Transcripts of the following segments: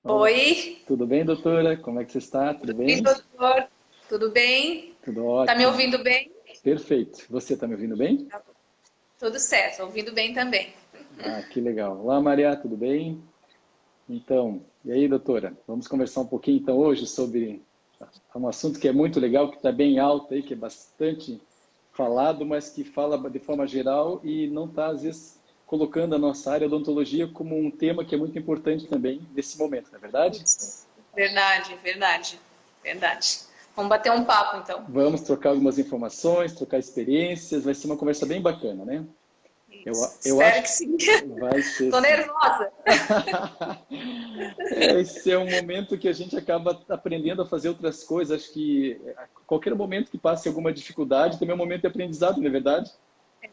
Olá, Oi, tudo bem, doutora? Como é que você está? Tudo oi, bem? doutor. Tudo bem? Tudo Tá me ótimo. ouvindo bem? Perfeito. Você está me ouvindo bem? Tudo certo, ouvindo bem também. Ah, que legal. Olá, Maria, tudo bem? Então, e aí, doutora? Vamos conversar um pouquinho então hoje sobre um assunto que é muito legal, que está bem alto aí, que é bastante falado, mas que fala de forma geral e não está, às vezes, colocando a nossa área odontologia como um tema que é muito importante também nesse momento, não é verdade? Isso. Verdade, verdade, verdade. Vamos bater um papo então. Vamos trocar algumas informações, trocar experiências, vai ser uma conversa bem bacana, né? Isso. Eu Espero acho que sim. que vai ser Tô sim. nervosa. Esse é um momento que a gente acaba aprendendo a fazer outras coisas. Acho que a qualquer momento que passe alguma dificuldade também é um momento de aprendizado, não é verdade?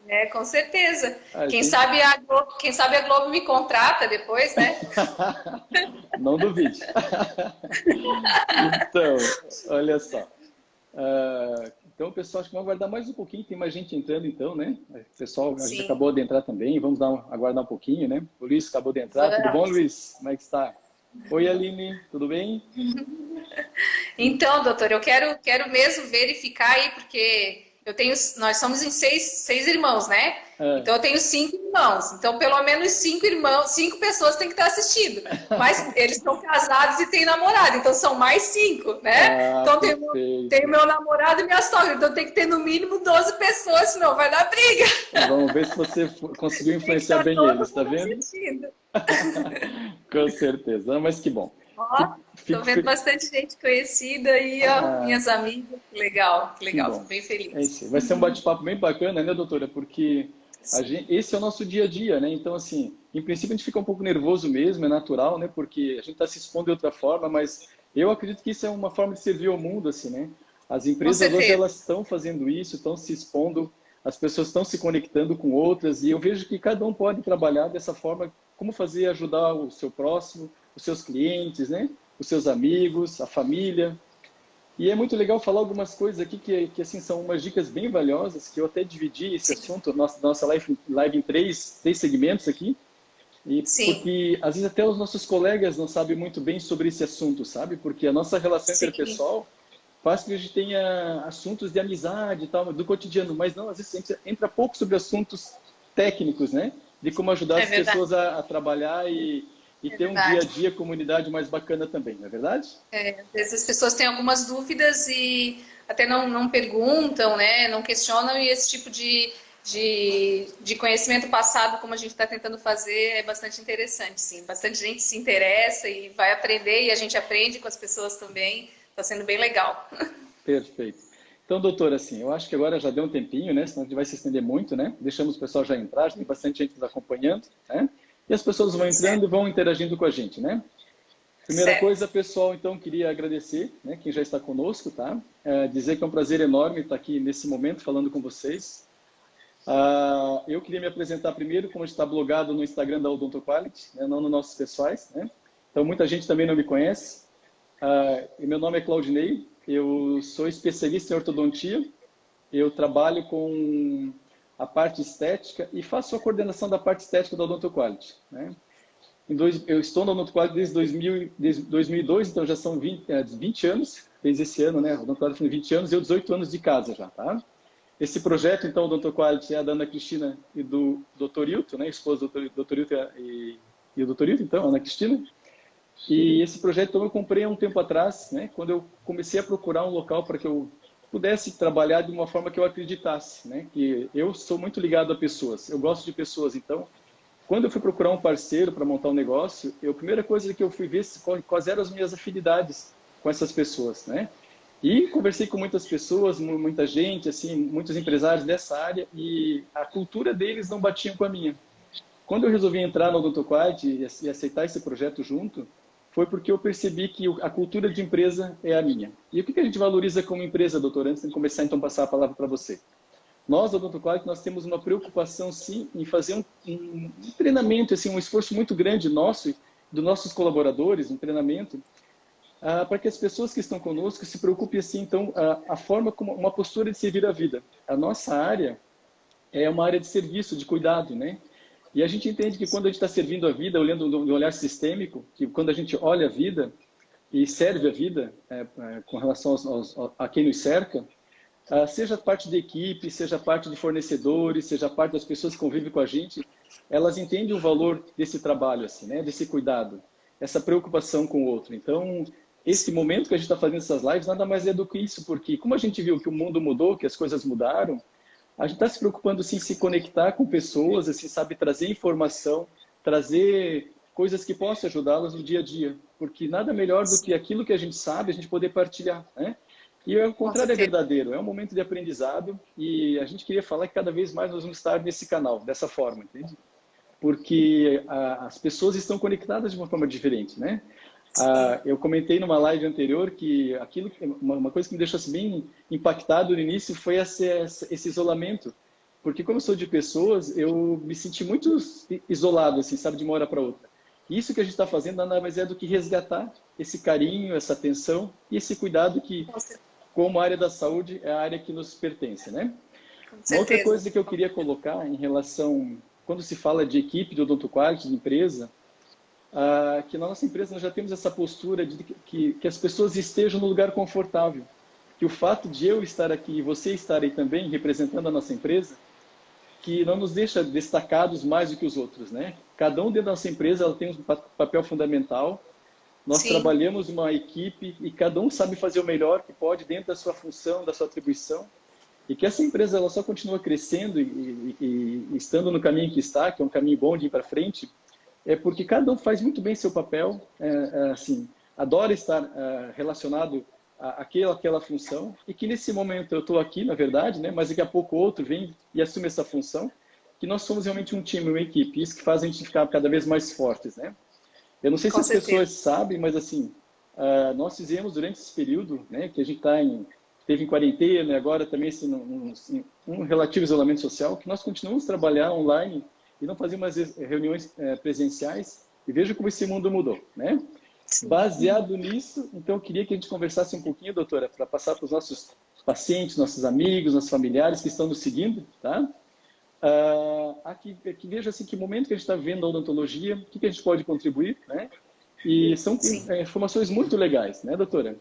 É, com certeza. A Quem gente... sabe a Globo me contrata depois, né? Não duvide. Então, olha só. Então, pessoal, acho que vamos aguardar mais um pouquinho. Tem mais gente entrando, então, né? O pessoal, a gente Sim, acabou de entrar também. Vamos aguardar um pouquinho, né? O Luiz acabou de entrar. Tudo bom, vamos. Luiz? Como é que está? Oi, Aline, tudo bem? Então, doutor, eu quero mesmo verificar aí, porque nós somos em seis irmãos, né? Ah, Então eu tenho cinco irmãos. Então, pelo menos cinco irmãos, cinco pessoas têm que estar assistindo. Mas eles estão casados e têm namorado, então são mais cinco, né? Então tem o perfeito. meu namorado e minha sogra. Então tem que ter no mínimo 12 pessoas, senão vai dar briga. Vamos ver se você conseguiu Tem que influenciar estar bem todo eles, tá mundo vendo? assistindo. Com certeza. Ah, mas que bom. Ó, Fico, tô fico vendo fe- bastante gente conhecida aí, ó, ah, minhas amigas. Que que legal, fico bom. bem É feliz. isso. Vai ser um bate-papo bem bacana, né, doutora? Porque esse é o nosso dia a dia, né? Então, assim, em princípio a gente fica um pouco nervoso mesmo, é natural, né? Porque a gente está se expondo de outra forma, mas eu acredito que isso é uma forma de servir ao mundo, assim, né? As Com empresas hoje certeza. elas estão fazendo isso, estão se expondo, as pessoas estão se conectando com outras, e eu vejo que cada um pode trabalhar dessa forma, como fazer ajudar o seu próximo, os seus clientes, né? Os seus amigos, a família. E é muito legal falar algumas coisas aqui que assim, são umas dicas bem valiosas, que eu até dividi esse Sim, assunto, nossa live em três segmentos aqui, e sim, porque às vezes até os nossos colegas não sabem muito bem sobre esse assunto, sabe? Porque a nossa relação sim. interpessoal faz com que a gente tenha assuntos de amizade e tal, do cotidiano, mas não, às vezes a gente entra pouco sobre assuntos técnicos, né? De como ajudar É as verdade, pessoas a trabalhar e é ter um dia a verdade. dia, comunidade mais bacana também, não é verdade? É, às vezes as pessoas têm algumas dúvidas e até não perguntam, né? Não questionam, e esse tipo de conhecimento passado, como a gente está tentando fazer, é bastante interessante, sim. Bastante gente se interessa e vai aprender, e a gente aprende com as pessoas também. Está sendo bem legal. Perfeito. Então, doutor, assim, eu acho que agora já deu um tempinho, né? Senão a gente vai se estender muito, né? Deixamos o pessoal já entrar, já tem bastante gente nos acompanhando, né? E as pessoas vão entrando e Certo, vão interagindo com a gente, né? Primeira certo. coisa, pessoal, então, queria agradecer, né, quem já está conosco, tá? Dizer que é um prazer enorme estar aqui nesse momento falando com vocês. Eu queria me apresentar primeiro, como está blogado no Instagram da Odonto Quality, né, não nos nossos pessoais, né? Então, muita gente também não me conhece. E meu nome é Claudinei, eu sou especialista em ortodontia, eu trabalho com a parte estética e faço a coordenação da parte estética da Odonto Quality, né? Eu estou na Odonto Quality desde 2002, então já são 20 anos, fez esse ano, né? A Odonto Quality tem 20 anos e eu 18 anos de casa já, tá? Esse projeto, então, do Odonto Quality é da Ana Cristina e do Dr. Hilton, né? Esposa do Dr. Hilton e o Dr. Hilton, então, Ana Cristina. E esse projeto então, eu comprei há um tempo atrás, né? Quando eu comecei a procurar um local para que eu pudesse trabalhar de uma forma que eu acreditasse, né? Que eu sou muito ligado a pessoas, eu gosto de pessoas, então quando eu fui procurar um parceiro para montar um negócio, a primeira coisa que eu fui ver quais eram as minhas afinidades com essas pessoas, né? E conversei com muitas pessoas, muita gente, assim, muitos empresários dessa área e a cultura deles não batia com a minha. Quando eu resolvi entrar no Odonto Quality e aceitar esse projeto junto, foi porque eu percebi que a cultura de empresa é a minha. E o que a gente valoriza como empresa, doutor? Antes de começar, então, a passar a palavra para você. Nós, da Odonto Quality, nós temos uma preocupação, sim, em fazer um treinamento, assim, um esforço muito grande nosso, dos nossos colaboradores, um treinamento, para que as pessoas que estão conosco se preocupem, assim, então, a forma como uma postura de servir a vida. A nossa área é uma área de serviço, de cuidado, né? E a gente entende que quando a gente está servindo a vida, olhando de um olhar sistêmico, que quando a gente olha a vida e serve a vida com relação a quem nos cerca, seja parte da equipe, seja parte de fornecedores, seja parte das pessoas que convivem com a gente, elas entendem o valor desse trabalho, assim, né? Desse cuidado, essa preocupação com o outro. Então, esse momento que a gente está fazendo essas lives nada mais é do que isso, porque como a gente viu que o mundo mudou, que as coisas mudaram, a gente está se preocupando sim, em se conectar com pessoas, assim, sabe, trazer informação, trazer coisas que possam ajudá-las no dia a dia, porque nada melhor do que aquilo que a gente sabe, a gente poder partilhar, né? E o contrário é verdadeiro, é um momento de aprendizado e a gente queria falar que cada vez mais nós vamos estar nesse canal, dessa forma, entende? Porque as pessoas estão conectadas de uma forma diferente, né? Eu comentei numa live anterior que uma coisa que me deixou assim, bem impactado no início foi esse isolamento, porque como eu sou de pessoas, eu me senti muito isolado, assim, sabe, de uma hora para outra. Isso que a gente está fazendo nada mais é do que resgatar esse carinho, essa atenção e esse cuidado que, como área da saúde, é a área que nos pertence, né? Uma outra coisa que eu queria colocar em relação, quando se fala de equipe de odontoquality, de empresa, que na nossa empresa nós já temos essa postura de que as pessoas estejam no lugar confortável. Que o fato de eu estar aqui e você estar aí também, representando a nossa empresa, que não nos deixa destacados mais do que os outros, né? Cada um dentro da nossa empresa ela tem um papel fundamental. Nós trabalhamos uma equipe e cada um sabe fazer o melhor que pode dentro da sua função, da sua atribuição. E que essa empresa ela só continua crescendo e estando no caminho que está, que é um caminho bom de ir para frente, é porque cada um faz muito bem seu papel, assim, adora estar relacionado àquela função, e que nesse momento eu estou aqui, na verdade, né, mas daqui a pouco outro vem e assume essa função, que nós somos realmente um time, uma equipe, isso que faz a gente ficar cada vez mais fortes, né? Eu não sei se as pessoas sabem, mas assim, nós fizemos durante esse período, né, que a gente esteve em quarentena, e agora também um relativo isolamento social, que nós continuamos a trabalhar online e não fazer mais reuniões presenciais, e veja como esse mundo mudou, né? Baseado nisso, então eu queria que a gente conversasse um pouquinho, doutora, para passar para os nossos pacientes, nossos amigos, nossos familiares que estão nos seguindo, tá? Aqui veja assim, que momento que a gente está vivendo a odontologia, o que a gente pode contribuir, né? E são informações muito legais, né, doutora?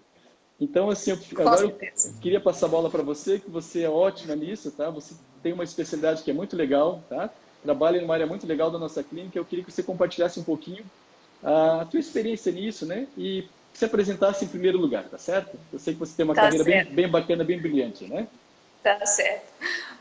Então, assim, agora eu queria passar a bola para você, que você é ótima nisso, tá? Você tem uma especialidade que é muito legal, tá? Trabalha em uma área muito legal da nossa clínica. Eu queria que você compartilhasse um pouquinho a tua experiência nisso, né? E se apresentasse em primeiro lugar, tá certo? Eu sei que você tem uma carreira bem bacana, bem brilhante, né? Tá certo.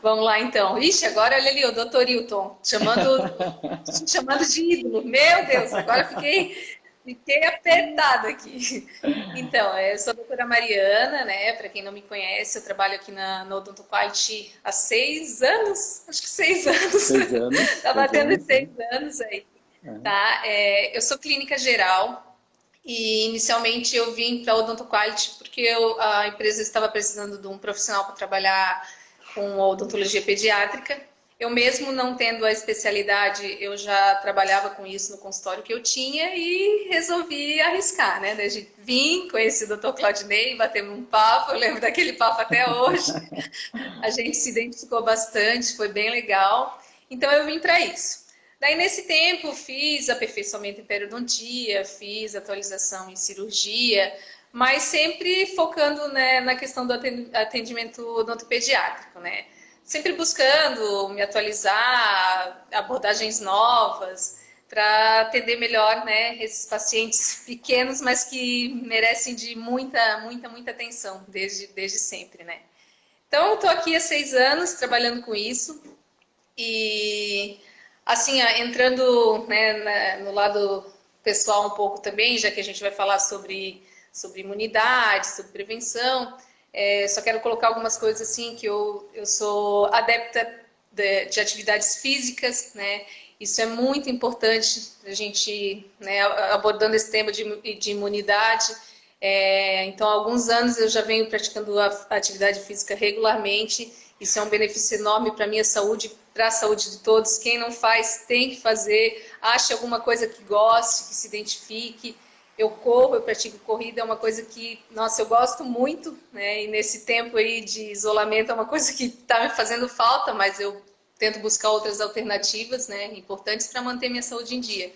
Vamos lá, então. Ixi, agora olha ali o doutor Hilton, chamando de ídolo. Meu Deus, agora fiquei apertada aqui. Então, eu sou a doutora Mariana, né? Para quem não me conhece, eu trabalho aqui no odontoquality há 6 anos. Acho que 6 anos. 6 anos. Tá batendo 6 anos aí. Tá? Eu sou clínica geral. E inicialmente eu vim para a odontoquality porque a empresa estava precisando de um profissional para trabalhar com odontologia pediátrica. Eu mesmo não tendo a especialidade, eu já trabalhava com isso no consultório que eu tinha e resolvi arriscar, né? Daí vim, conheci o Dr. Claudinei, batemos um papo, eu lembro daquele papo até hoje. A gente se identificou bastante, foi bem legal. Então eu vim para isso. Daí, nesse tempo, fiz aperfeiçoamento em periodontia, fiz atualização em cirurgia, mas sempre focando, né, na questão do atendimento odontopediátrico, né? Sempre buscando me atualizar, abordagens novas, para atender melhor, né, esses pacientes pequenos, mas que merecem de muita atenção, desde sempre, né? Então, eu estou aqui há 6 anos trabalhando com isso e... Assim, entrando, né, no lado pessoal um pouco também, já que a gente vai falar sobre imunidade, sobre prevenção, só quero colocar algumas coisas assim, que eu sou adepta de atividades físicas, né? Isso é muito importante, a gente, né, abordando esse tema de imunidade. Então, há alguns anos eu já venho praticando a atividade física regularmente. Isso é um benefício enorme para a minha saúde, para a saúde de todos. Quem não faz, tem que fazer. Ache alguma coisa que goste, que se identifique. Eu corro, eu pratico corrida, é uma coisa que, nossa, eu gosto muito, né? E nesse tempo aí de isolamento é uma coisa que está me fazendo falta, mas eu tento buscar outras alternativas, né, importantes para manter minha saúde em dia.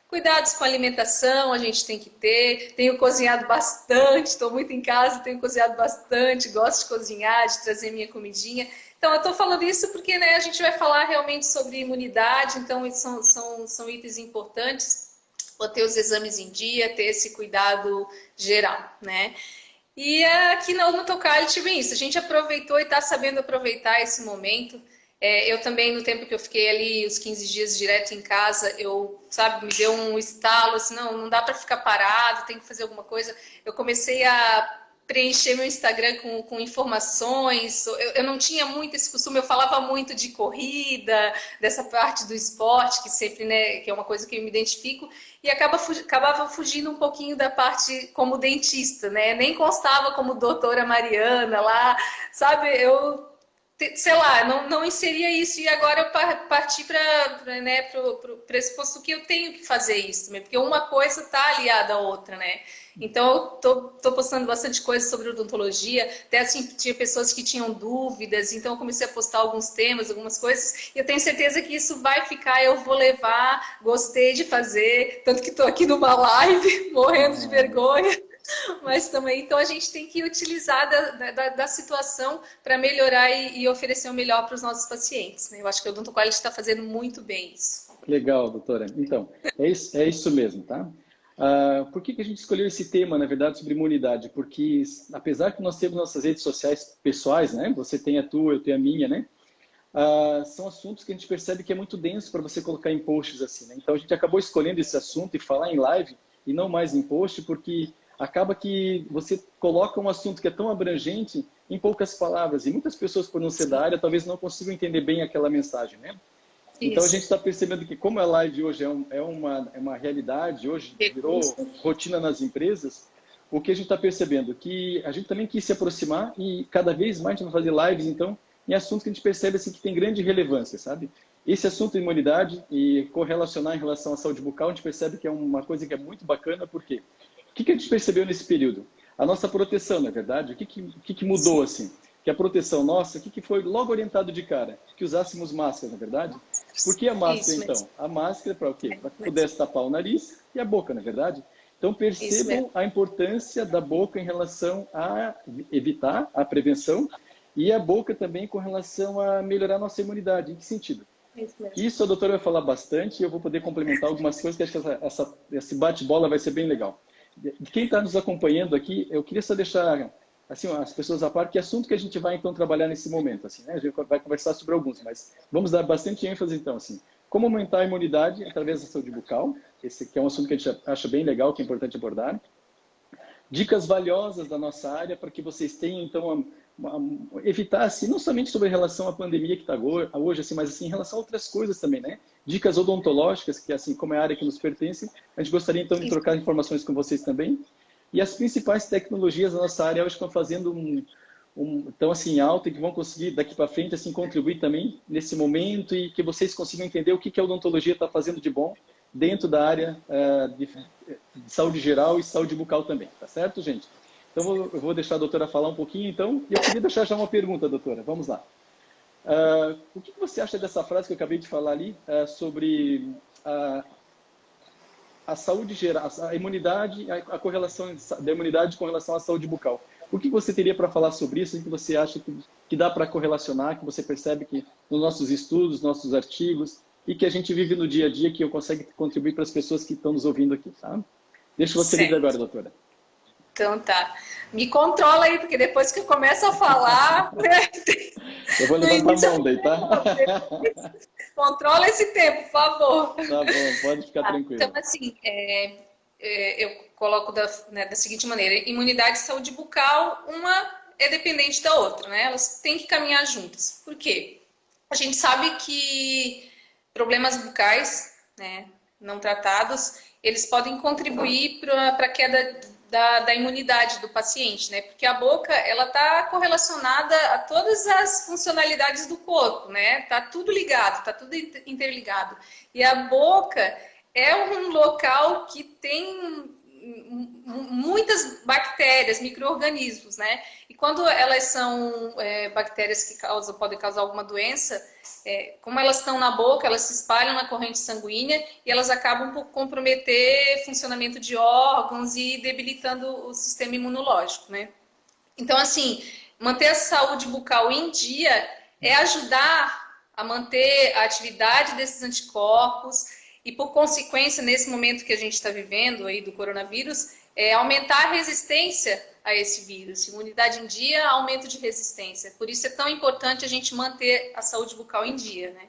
Cuidados com a alimentação a gente tem que ter. Tenho cozinhado bastante, estou muito em casa, tenho cozinhado bastante, gosto de cozinhar, de trazer minha comidinha. Então, eu estou falando isso porque, né, a gente vai falar realmente sobre imunidade, então são itens importantes. Vou ter os exames em dia, ter esse cuidado geral, né? E aqui no Tocality, bem isso, a gente aproveitou e está sabendo aproveitar esse momento. Eu também, no tempo que eu fiquei ali, os 15 dias direto em casa, sabe, me deu um estalo, assim, não dá para ficar parado, tem que fazer alguma coisa. Eu comecei a preencher meu Instagram com informações, eu não tinha muito esse costume, eu falava muito de corrida, dessa parte do esporte, que sempre, né, que é uma coisa que eu me identifico, e acabava fugindo um pouquinho da parte como dentista, né, nem constava como doutora Mariana lá, sabe, sei lá, não inseria isso, e agora eu parti para né, o pressuposto que eu tenho que fazer isso também, porque uma coisa está aliada à outra, né? Então, eu tô postando bastante coisa sobre odontologia, até assim, tinha pessoas que tinham dúvidas, então eu comecei a postar alguns temas, algumas coisas, e eu tenho certeza que isso vai ficar, eu vou levar, gostei de fazer, tanto que estou aqui numa live, morrendo de vergonha. Mas também, então a gente tem que utilizar da situação para melhorar e oferecer o melhor para os nossos pacientes, né? Eu acho que o Odonto Quality está fazendo muito bem isso. Legal, doutora. Então, é isso mesmo, tá? Por que a gente escolheu esse tema, na verdade, sobre imunidade? Porque, apesar que nós temos nossas redes sociais pessoais, né? Você tem a tua, eu tenho a minha, né? São assuntos que a gente percebe que é muito denso para você colocar em posts assim, né? Então, a gente acabou escolhendo esse assunto e falar em live e não mais em post, porque acaba que você coloca um assunto que é tão abrangente em poucas palavras. E muitas pessoas, por não ser da área, talvez não consigam entender bem aquela mensagem, né? Então, a gente está percebendo que, como a live hoje é uma realidade, hoje virou rotina nas empresas, o que a gente está percebendo? Que a gente também quis se aproximar e cada vez mais a gente vai fazer lives, então, em assuntos que a gente percebe assim, que tem grande relevância, sabe? Esse assunto de imunidade e correlacionar em relação à saúde bucal, a gente percebe que é uma coisa que é muito bacana, porque o que a gente percebeu nesse período? A nossa proteção, na verdade, o que mudou assim? Que a proteção nossa, o que foi logo orientado de cara? Que usássemos máscara, na verdade? Por que a máscara, então? A máscara para o quê? Para que pudesse tapar o nariz e a boca, na verdade? Então, percebam a importância da boca em relação a evitar a prevenção e a boca também com relação a melhorar a nossa imunidade. Em que sentido? Isso a doutora vai falar bastante e eu vou poder complementar algumas coisas que acho que esse bate-bola vai ser bem legal. De quem está nos acompanhando aqui, eu queria só deixar assim, as pessoas a par que assunto que a gente vai então trabalhar nesse momento. Assim, né? A gente vai conversar sobre alguns, mas vamos dar bastante ênfase então. Assim, como aumentar a imunidade através da saúde bucal, esse que é um assunto que a gente acha bem legal, que é importante abordar. Dicas valiosas da nossa área para que vocês tenham então evitar assim, não somente sobre relação à pandemia que está hoje, assim, mas assim, em relação a outras coisas também, né? Dicas odontológicas, que assim como é a área que nos pertence, a gente gostaria então de trocar informações com vocês também. E as principais tecnologias da nossa área hoje estão fazendo então assim alta e que vão conseguir daqui para frente assim contribuir também nesse momento e que vocês consigam entender o que a odontologia está fazendo de bom dentro da área de saúde geral e saúde bucal também, tá certo, gente? Então eu vou deixar a doutora falar um pouquinho então e eu queria deixar já uma pergunta, doutora, vamos lá. O que você acha dessa frase que eu acabei de falar ali sobre a saúde geral, a imunidade, a correlação da imunidade com relação à saúde bucal? O que você teria para falar sobre isso? O que você acha que dá para correlacionar, que você percebe que nos nossos estudos, nossos artigos, e que a gente vive no dia a dia, que eu consigo contribuir para as pessoas que estão nos ouvindo aqui, tá? Deixa você livre agora, doutora. Então tá. Me controla aí, porque depois que eu começo a falar... Eu vou levantar a mão daí, tá? Controla esse tempo, por favor. Tá bom, pode ficar tranquilo. Então, assim, eu coloco da seguinte maneira. Imunidade e saúde bucal, uma é dependente da outra, né? Elas têm que caminhar juntas. Por quê? A gente sabe que problemas bucais, né, não tratados, eles podem contribuir para a queda da imunidade do paciente, né? Porque a boca, ela está correlacionada a todas as funcionalidades do corpo, né? Tá tudo ligado, tá tudo interligado. E a boca é um local que tem muitas bactérias, bactérias, micro-organismos, né? E quando elas são bactérias que podem causar alguma doença, como elas estão na boca, elas se espalham na corrente sanguínea e elas acabam por comprometer funcionamento de órgãos e debilitando o sistema imunológico, né? Então, assim, manter a saúde bucal em dia é ajudar a manter a atividade desses anticorpos e, por consequência, nesse momento que a gente está vivendo aí do coronavírus, aumentar a resistência a esse vírus. Imunidade em dia, aumento de resistência. Por isso é tão importante a gente manter a saúde bucal em dia, né?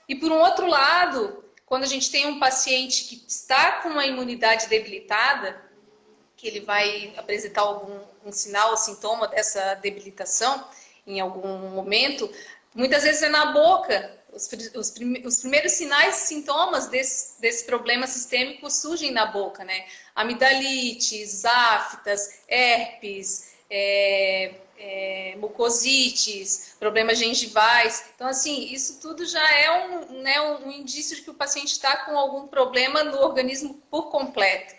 E, por um outro lado, quando a gente tem um paciente que está com uma imunidade debilitada, que ele vai apresentar algum sinal ou sintoma dessa debilitação em algum momento, muitas vezes é na boca. Os primeiros sinais e sintomas desse problema sistêmico surgem na boca, né? Amidalites, aftas, herpes, mucosites, problemas gengivais. Então, assim, isso tudo já é um indício de que o paciente está com algum problema no organismo por completo.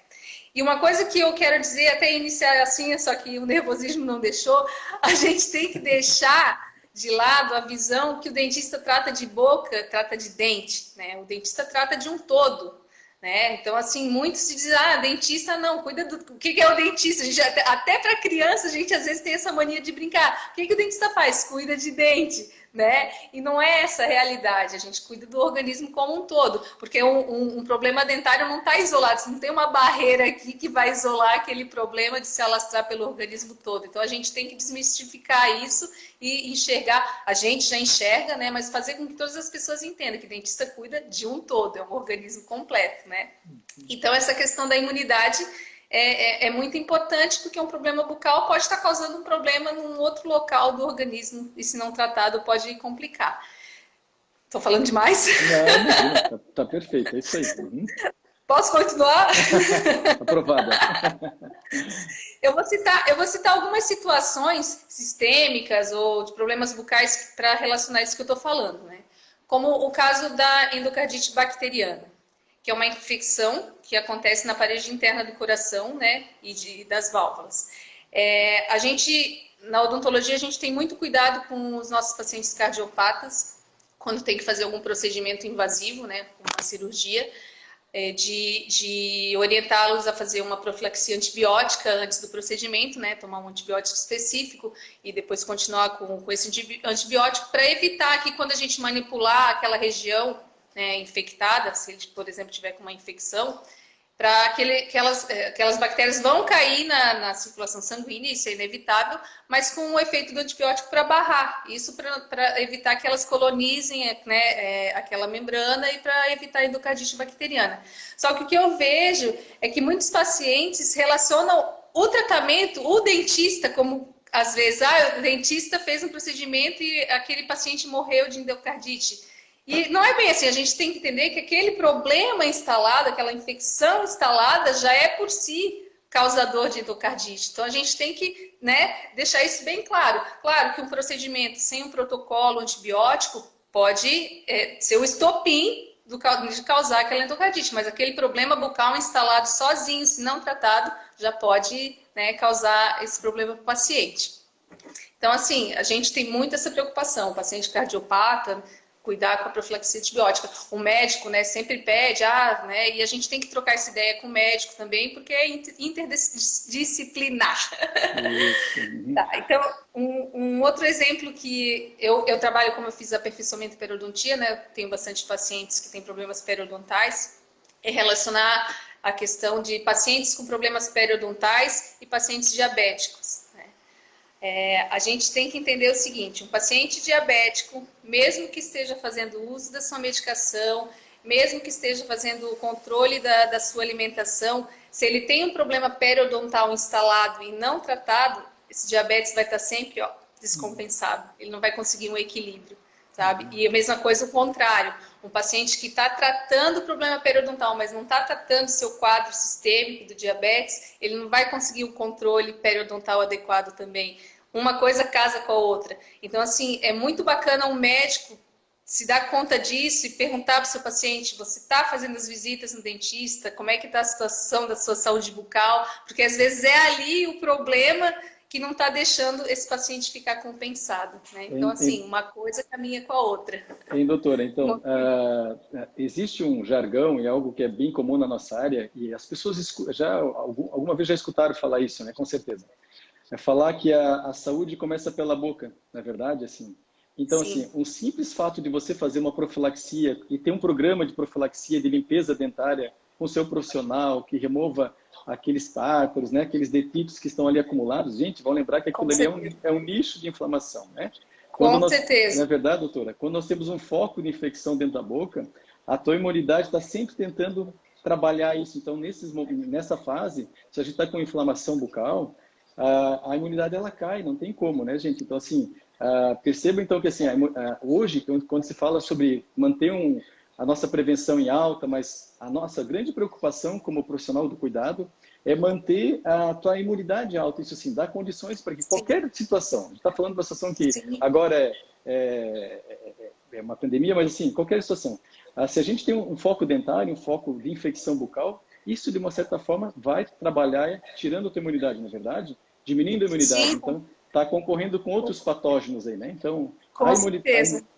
E uma coisa que eu quero dizer, até iniciar assim, só que o nervosismo não deixou, a gente tem que deixar de lado a visão que o dentista trata de boca, trata de dente, né? O dentista trata de um todo, né? Então, assim, muitos se dizem, dentista não, cuida do... O que é o dentista? A gente, até para criança, a gente às vezes tem essa mania de brincar. O que o dentista faz? Cuida de dente, né? E não é essa a realidade, a gente cuida do organismo como um todo, porque um problema dentário não está isolado, não tem uma barreira aqui que vai isolar aquele problema de se alastrar pelo organismo todo. Então a gente tem que desmistificar isso e enxergar, a gente já enxerga, né? Mas fazer com que todas as pessoas entendam que o dentista cuida de um todo, é um organismo completo, né? Então essa questão da imunidade é muito importante, porque um problema bucal pode estar causando um problema num outro local do organismo e, se não tratado, pode complicar. Estou falando demais? Não, tá perfeito, é isso aí. Uhum. Posso continuar? Aprovada. Eu vou citar algumas situações sistêmicas ou de problemas bucais para relacionar isso que eu estou falando, né? Como o caso da endocardite bacteriana, que é uma infecção que acontece na parede interna do coração, né, e das válvulas. Na odontologia, a gente tem muito cuidado com os nossos pacientes cardiopatas, quando tem que fazer algum procedimento invasivo, né, uma cirurgia, de orientá-los a fazer uma profilaxia antibiótica antes do procedimento, né, tomar um antibiótico específico e depois continuar com esse antibiótico para evitar que, quando a gente manipular aquela região infectada, se ele, por exemplo, tiver com uma infecção, para aquelas bactérias vão cair na circulação sanguínea, isso é inevitável, mas com o efeito do antibiótico para barrar, isso para evitar que elas colonizem aquela membrana e para evitar a endocardite bacteriana. Só que o que eu vejo é que muitos pacientes relacionam o tratamento, o dentista, como às vezes, o dentista fez um procedimento e aquele paciente morreu de endocardite. E não é bem assim, a gente tem que entender que aquele problema instalado, aquela infecção instalada, já é por si causador de endocardite. Então a gente tem que deixar isso bem claro. Claro que um procedimento sem um protocolo antibiótico pode ser o estopim de causar aquela endocardite, mas aquele problema bucal instalado sozinho, se não tratado, já pode causar esse problema para o paciente. Então, assim, a gente tem muito essa preocupação, o paciente cardiopata, cuidar com a profilaxia antibiótica. O médico, sempre pede, e a gente tem que trocar essa ideia com o médico também, porque é interdisciplinar. Tá, então, um outro exemplo que eu trabalho, como eu fiz aperfeiçoamento e periodontia, tenho bastante pacientes que têm problemas periodontais, é relacionar a questão de pacientes com problemas periodontais e pacientes diabéticos. A gente tem que entender o seguinte, um paciente diabético, mesmo que esteja fazendo uso da sua medicação, mesmo que esteja fazendo o controle da sua alimentação, se ele tem um problema periodontal instalado e não tratado, esse diabetes vai estar sempre descompensado, ele não vai conseguir um equilíbrio, sabe? E a mesma coisa o contrário, um paciente que está tratando o problema periodontal, mas não está tratando o seu quadro sistêmico do diabetes, ele não vai conseguir o controle periodontal adequado também. Uma coisa casa com a outra. Então, assim, é muito bacana um médico se dar conta disso e perguntar para o seu paciente, você está fazendo as visitas no dentista? Como é que está a situação da sua saúde bucal? Porque às vezes é ali o problema que não está deixando esse paciente ficar compensado, né? Então, assim, uma coisa caminha com a outra. Doutora, então, existe um jargão e algo que é bem comum na nossa área, e as pessoas já alguma vez já escutaram falar isso, né? Com certeza. É falar que a saúde começa pela boca, não é verdade? Assim. Então, Sim. assim, um simples fato de você fazer uma profilaxia e ter um programa de profilaxia de limpeza dentária com o seu profissional, que remova aqueles tártaros, né, aqueles detritos que estão ali acumulados, gente, vão lembrar que aquilo ali é um nicho de inflamação, né? Com certeza. Não é verdade, doutora? Quando nós temos um foco de infecção dentro da boca, a tua imunidade está sempre tentando trabalhar isso. Então, nessa fase, se a gente está com inflamação bucal, a imunidade ela cai, não tem como, né, gente? Então, assim, perceba então que assim, hoje, quando se fala sobre manter a nossa prevenção em alta, mas a nossa grande preocupação como profissional do cuidado é manter a tua imunidade alta. Isso assim, dá condições para que qualquer situação, a gente está falando de uma situação que agora é uma pandemia, mas assim, qualquer situação. Se a gente tem um foco dentário, um foco de infecção bucal, isso de uma certa forma vai trabalhar tirando a tua imunidade, na verdade, diminuindo a imunidade. Sim. Então, está concorrendo com outros patógenos aí, né? Então,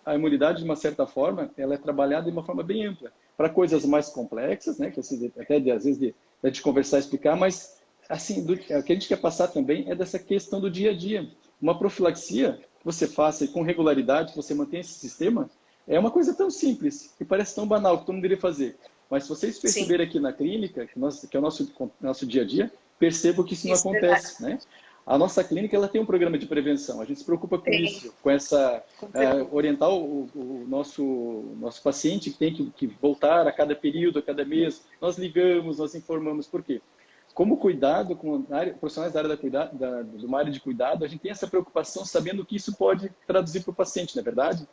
a imunidade, de uma certa forma, ela é trabalhada de uma forma bem ampla. Para coisas mais complexas, né? Que assim, até às vezes de conversar e explicar, mas assim, o que a gente quer passar também é dessa questão do dia a dia. Uma profilaxia que você faça com regularidade, que você mantenha esse sistema, é uma coisa tão simples, que parece tão banal, que todo mundo deveria fazer. Mas se vocês perceberem aqui na clínica, que é o nosso dia a dia, percebam que isso não acontece, né? A nossa clínica ela tem um programa de prevenção. A gente se preocupa com isso, com essa orientar o nosso paciente que tem que voltar a cada período, a cada mês. Nós ligamos, nós informamos. Por quê? Como cuidado, profissionais da área de uma área de cuidado, a gente tem essa preocupação sabendo que isso pode traduzir para o paciente, não é verdade?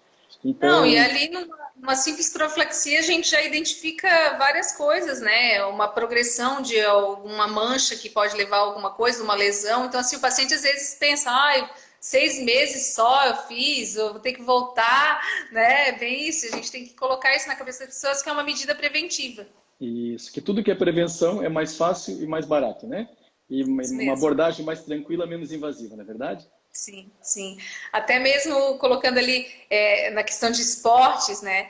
Então... Não, e ali numa simples profilaxia a gente já identifica várias coisas, né? Uma progressão de alguma mancha que pode levar a alguma coisa, uma lesão. Então, assim, o paciente às vezes pensa, 6 meses só eu fiz, eu vou ter que voltar, né? Bem isso, a gente tem que colocar isso na cabeça das pessoas, que é uma medida preventiva. Isso, que tudo que é prevenção é mais fácil e mais barato, né? E uma abordagem mais tranquila, menos invasiva, não é verdade? Sim, sim. Até mesmo colocando ali na questão de esportes, né?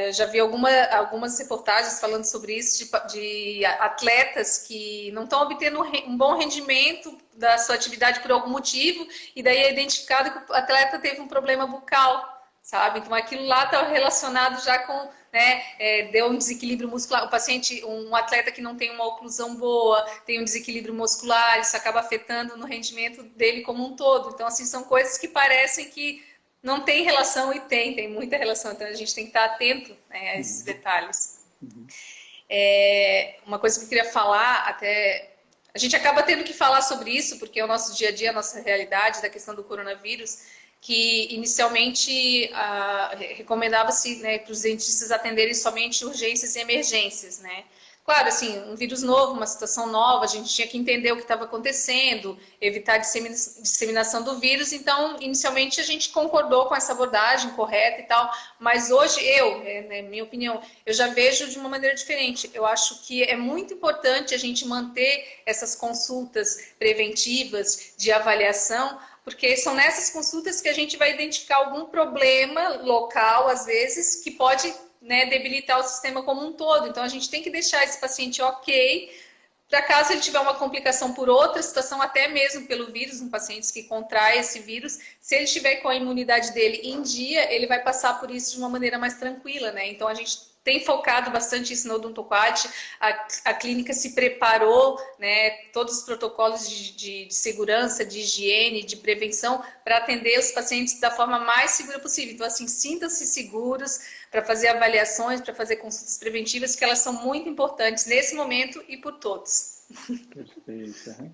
Eu já vi algumas reportagens falando sobre isso, de atletas que não estão obtendo um bom rendimento da sua atividade por algum motivo, e daí é identificado que o atleta teve um problema bucal, sabe? Então aquilo lá está relacionado já com, né, deu um desequilíbrio muscular. O paciente, um atleta que não tem uma oclusão boa, tem um desequilíbrio muscular, isso acaba afetando no rendimento dele como um todo. Então, assim, são coisas que parecem que não tem relação e tem muita relação. Então, a gente tem que estar atento, né, a esses detalhes. Uma coisa que eu queria falar, até... A gente acaba tendo que falar sobre isso, porque é o nosso dia a dia, a nossa realidade da questão do coronavírus, que inicialmente recomendava-se, né, para os dentistas atenderem somente urgências e emergências, né? Claro, assim, um vírus novo, uma situação nova, a gente tinha que entender o que estava acontecendo, evitar a disseminação do vírus, então, inicialmente, a gente concordou com essa abordagem correta e tal, mas hoje, minha opinião, eu já vejo de uma maneira diferente. Eu acho que é muito importante a gente manter essas consultas preventivas de avaliação, porque são nessas consultas que a gente vai identificar algum problema local, às vezes, que pode, né, debilitar o sistema como um todo. Então, a gente tem que deixar esse paciente ok, para caso ele tiver uma complicação por outra situação, até mesmo pelo vírus, um paciente que contrai esse vírus, se ele estiver com a imunidade dele em dia, ele vai passar por isso de uma maneira mais tranquila, né? Então, a gente tem focado bastante isso no Odontoquat, a clínica se preparou, né, todos os protocolos de segurança, de higiene, de prevenção, para atender os pacientes da forma mais segura possível. Então, assim, sintam-se seguros para fazer avaliações, para fazer consultas preventivas, que elas são muito importantes nesse momento e por todos. Perfeito.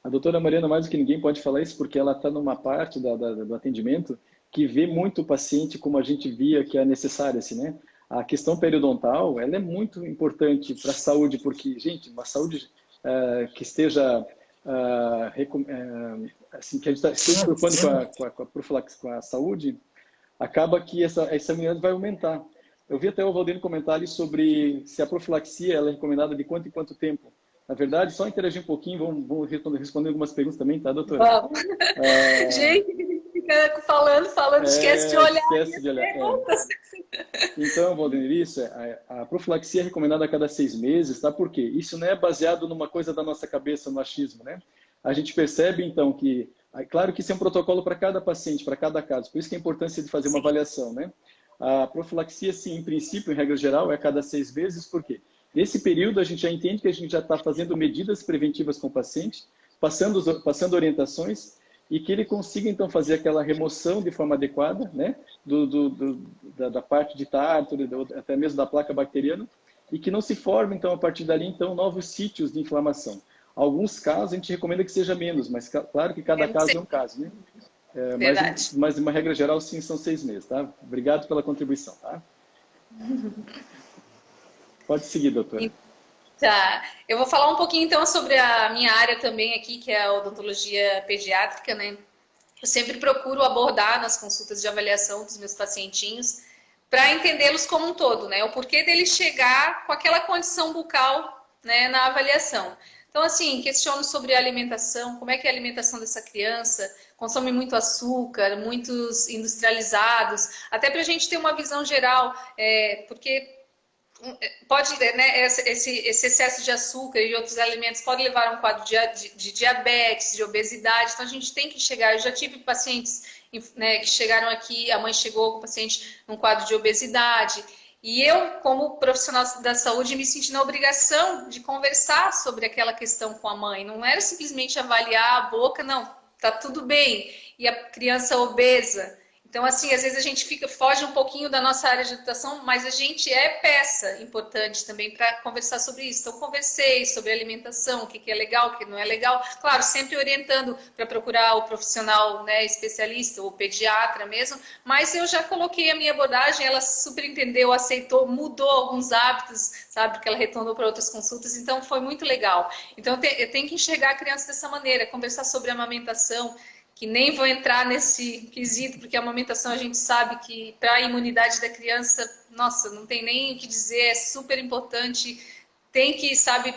A doutora Mariana, mais do que ninguém, pode falar isso, porque ela está numa parte do atendimento que vê muito o paciente como a gente via que é necessário, assim, né? A questão periodontal, ela é muito importante para a saúde, porque, gente, uma saúde que esteja, assim, que a gente esteja se preocupando com a saúde, acaba que essa imunidade vai aumentar. Eu vi até o Valdênio comentar ali sobre se a profilaxia ela é recomendada de quanto em quanto tempo. Na verdade, só interagir um pouquinho, vamos responder algumas perguntas também, tá, doutora? Vamos. Gente, fica falando, esquece de olhar. Esquece de olhar. Então, Valdênio, isso, a profilaxia é recomendada a cada 6 meses, tá? Por quê? Isso não é baseado numa coisa da nossa cabeça, no achismo, né? A gente percebe, então, que... Claro que isso é um protocolo para cada paciente, para cada caso. Por isso que é a importância de fazer uma avaliação, né? A profilaxia, sim, em princípio, em regra geral, é a cada 6 meses, por quê? Nesse período, a gente já entende que a gente já está fazendo medidas preventivas com o paciente, passando orientações, e que ele consiga, então, fazer aquela remoção de forma adequada, né? Da parte de tártaro, até mesmo da placa bacteriana, e que não se forme, então, a partir dali, então, novos sítios de inflamação. Alguns casos, a gente recomenda que seja menos, mas claro que cada caso é um caso, né? Mas, uma regra geral, sim, são 6 meses, tá? Obrigado pela contribuição, tá? Pode seguir, doutora. Tá. Eu vou falar um pouquinho, então, sobre a minha área também aqui, que é a odontologia pediátrica, né? Eu sempre procuro abordar nas consultas de avaliação dos meus pacientinhos para entendê-los como um todo, né? O porquê dele chegar com aquela condição bucal, né, na avaliação. Então, assim, questiono sobre a alimentação, como é que é a alimentação dessa criança, consome muito açúcar, muitos industrializados, até para a gente ter uma visão geral, porque pode, né, esse excesso de açúcar e outros alimentos pode levar a um quadro de diabetes, de obesidade, então a gente tem que chegar, eu já tive pacientes, né, que chegaram aqui, a mãe chegou com o paciente num quadro de obesidade, e eu, como profissional da saúde, me senti na obrigação de conversar sobre aquela questão com a mãe. Não era simplesmente avaliar a boca, não, tá tudo bem. E a criança obesa. Então, assim, às vezes a gente foge um pouquinho da nossa área de atuação, mas a gente é peça importante também para conversar sobre isso. Então, conversei sobre alimentação, o que é legal, o que não é legal. Claro, sempre orientando para procurar o profissional, né, especialista, ou pediatra mesmo, mas eu já coloquei a minha abordagem, ela super entendeu, aceitou, mudou alguns hábitos, sabe, porque ela retornou para outras consultas, então foi muito legal. Então, eu tenho que enxergar a criança dessa maneira, conversar sobre amamentação, que nem vou entrar nesse quesito, porque a amamentação a gente sabe que para a imunidade da criança, nossa, não tem nem o que dizer, é super importante, tem que, sabe,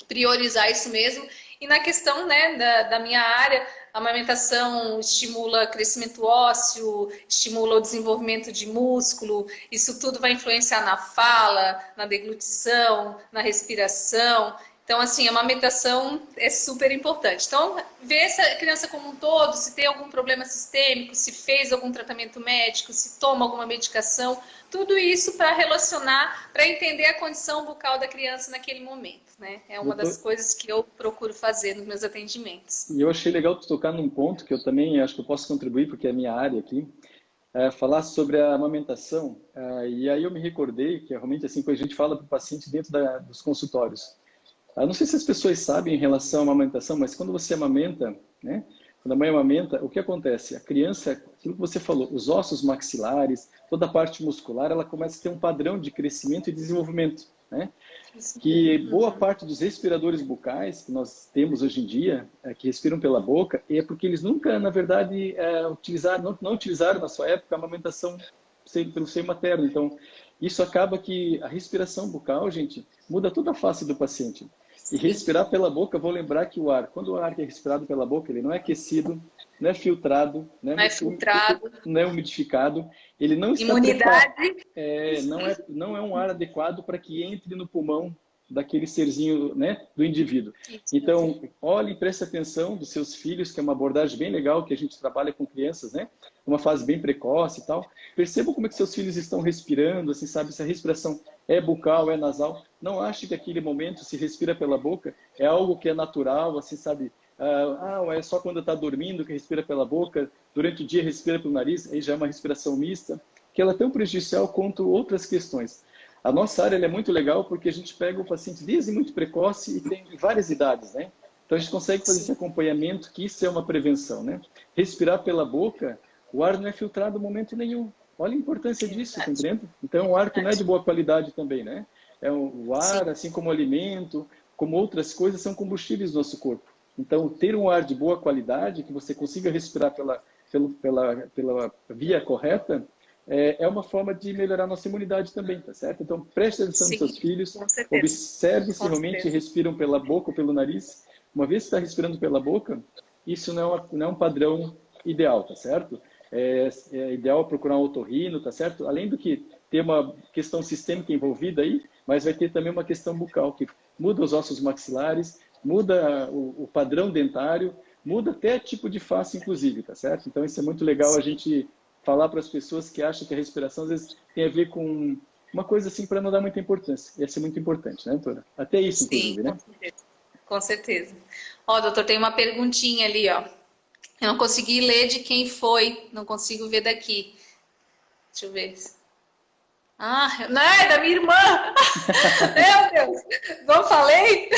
priorizar isso mesmo. E na questão, né, da minha área, a amamentação estimula crescimento ósseo, estimula o desenvolvimento de músculo, isso tudo vai influenciar na fala, na deglutição, na respiração. Então, assim, a amamentação é super importante. Então, ver essa criança como um todo, se tem algum problema sistêmico, se fez algum tratamento médico, se toma alguma medicação, tudo isso para relacionar, para entender a condição bucal da criança naquele momento, né? É uma das coisas que eu procuro fazer nos meus atendimentos. E eu achei legal tu tocar num ponto que eu também acho que eu posso contribuir, porque é a minha área aqui, falar sobre a amamentação. E aí eu me recordei que realmente, assim, quando a gente fala para o paciente dentro dos consultórios, eu não sei se as pessoas sabem em relação à amamentação, mas quando você amamenta, né? Quando a mãe amamenta, o que acontece? A criança, aquilo que você falou, os ossos maxilares, toda a parte muscular, ela começa a ter um padrão de crescimento e desenvolvimento, né? Que boa parte dos respiradores bucais que nós temos hoje em dia, que respiram pela boca, é porque eles nunca, na verdade, não utilizaram na sua época a amamentação pelo seio materno. Então, isso acaba que a respiração bucal, gente, muda toda a face do paciente. E respirar pela boca, eu vou lembrar que quando o ar é respirado pela boca, ele não é aquecido, não é filtrado, não é umidificado, ele não está Imunidade. não é um ar adequado para que entre no pulmão daquele serzinho, né, do indivíduo. Então, olhe e preste atenção dos seus filhos, que é uma abordagem bem legal, que a gente trabalha com crianças, né, uma fase bem precoce e tal. Percebam como é que seus filhos estão respirando, assim, sabe, se a respiração é bucal, é nasal. Não ache que aquele momento, se respira pela boca, é algo que é natural, assim, sabe, é só quando está dormindo que respira pela boca, durante o dia respira pelo nariz, aí já é uma respiração mista, que ela é tão prejudicial quanto outras questões. A nossa área é muito legal porque a gente pega o paciente desde muito precoce e tem várias idades, né? Então a gente consegue fazer esse acompanhamento, que isso é uma prevenção, né? Respirar pela boca, o ar não é filtrado em momento nenhum. Olha a importância disso, tá entendendo? Então é um ar que não é de boa qualidade também, né? O ar, assim como o alimento, como outras coisas, são combustíveis do nosso corpo. Então ter um ar de boa qualidade, que você consiga respirar pela via correta, é uma forma de melhorar a nossa imunidade também, tá certo? Então, preste atenção nos seus filhos, observe se realmente respiram pela boca ou pelo nariz. Uma vez que está respirando pela boca, isso não é um padrão ideal, tá certo? É ideal procurar um otorrino, tá certo? Além do que ter uma questão sistêmica envolvida aí, mas vai ter também uma questão bucal, que muda os ossos maxilares, muda o padrão dentário, muda até tipo de face, inclusive, tá certo? Então, isso é muito legal a gente falar para as pessoas que acham que a respiração, às vezes, tem a ver com uma coisa assim, para não dar muita importância. Ia ser muito importante, né, doutora? Até isso, inclusive, né? Com certeza. Com certeza. Ó, doutor, tem uma perguntinha ali, ó. Eu não consegui ler de quem foi, não consigo ver daqui. Deixa eu ver. Ah, não é da minha irmã! Meu Deus! Não falei?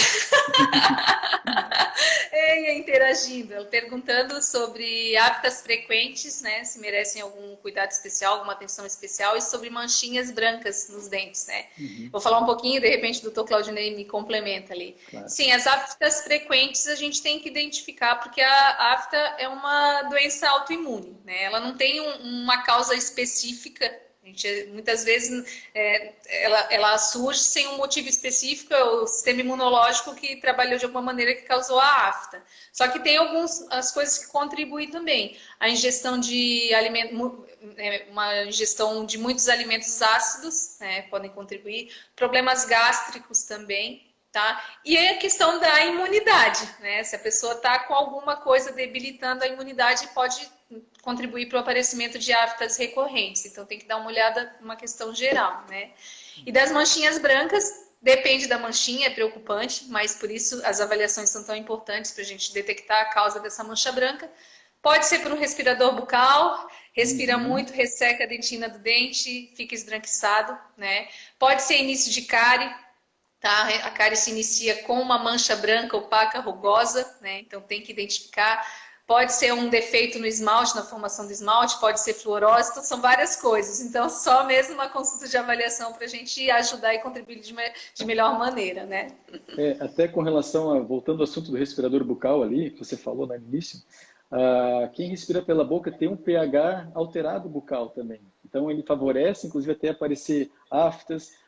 Interagindo, ela perguntando sobre aftas frequentes, né? Se merecem algum cuidado especial, alguma atenção especial, e sobre manchinhas brancas nos dentes, né? Vou falar um pouquinho, de repente o doutor Claudinei me complementa ali. Claro. Sim, as aftas frequentes a gente tem que identificar, porque a afta é uma doença autoimune, né? Ela não tem uma causa específica. Muitas vezes ela surge sem um motivo específico, é o sistema imunológico que trabalhou de alguma maneira que causou a afta. Só que tem as coisas que contribuem também. A ingestão de uma ingestão de muitos alimentos ácidos, né, podem contribuir. Problemas gástricos também. Tá? E a questão da imunidade, né? Se a pessoa está com alguma coisa debilitando a imunidade, pode contribuir para o aparecimento de aftas recorrentes. Então tem que dar uma olhada numa questão geral, né? E das manchinhas brancas, depende da manchinha, é preocupante, mas por isso as avaliações são tão importantes para a gente detectar a causa dessa mancha branca. Pode ser por um respirador bucal, respira muito, resseca a dentina do dente, fica esbranquiçado, né? Pode ser início de cárie. Tá? A cárie se inicia com uma mancha branca opaca, rugosa, né? Então tem que identificar. Pode ser um defeito no esmalte, na formação do esmalte, pode ser fluorose, então são várias coisas. Então só mesmo uma consulta de avaliação para a gente ajudar e contribuir de melhor maneira, né? Até com relação voltando ao assunto do respirador bucal ali, que você falou no início, quem respira pela boca tem um pH alterado bucal também. Então ele favorece, inclusive, até aparecer aftas.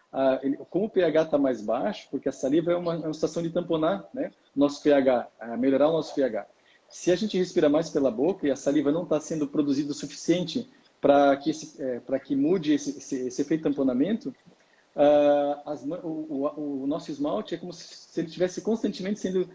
Como o pH está mais baixo, porque a saliva é uma situação de tamponar, né, nosso pH, melhorar o nosso pH. Se a gente respira mais pela boca e a saliva não está sendo produzida o suficiente para que mude esse efeito de tamponamento, o nosso esmalte é como se ele estivesse constantemente sendo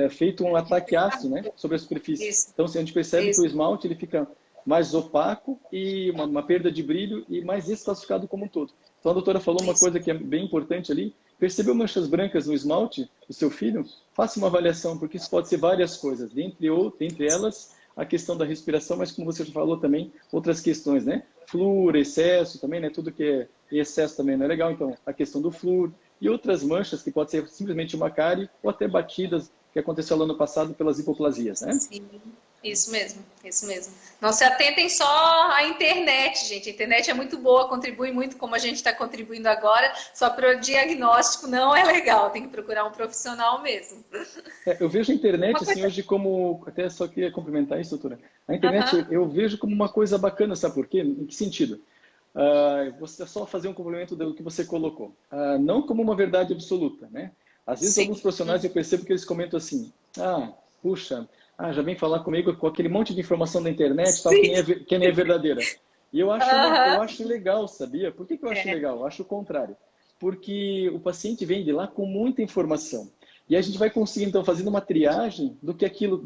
feito um ataque ácido, né, sobre a superfície. Isso. Então, se a gente percebe que o esmalte ele fica mais opaco e uma perda de brilho e mais desclassificado como um todo. Então a doutora falou uma coisa que é bem importante ali. Percebeu manchas brancas no esmalte do seu filho? Faça uma avaliação, porque isso pode ser várias coisas. Dentre elas, a questão da respiração, mas como você já falou também, outras questões, né? Flúor, excesso também, né? Tudo que é excesso também não é legal. Então, a questão do flúor e outras manchas que pode ser simplesmente uma cárie ou até batidas que aconteceu no ano passado pelas hipoplasias, né? Sim. Isso mesmo, isso mesmo. Não se atentem só à internet, gente. A internet é muito boa, contribui muito como a gente está contribuindo agora, só para o diagnóstico não é legal, tem que procurar um profissional mesmo. Eu vejo a internet assim, hoje como, até só queria complementar isso, doutora. A internet eu vejo como uma coisa bacana, sabe por quê? Em que sentido? Você só fazer um complemento do que você colocou. Não como uma verdade absoluta, né? Às vezes alguns profissionais eu percebo que eles comentam assim, puxa, já vem falar comigo com aquele monte de informação da internet, tal, que nem é verdadeira. E eu acho legal, sabia? Por que eu acho legal? Eu acho o contrário. Porque o paciente vem de lá com muita informação. E a gente vai conseguir, então, fazendo uma triagem do que aquilo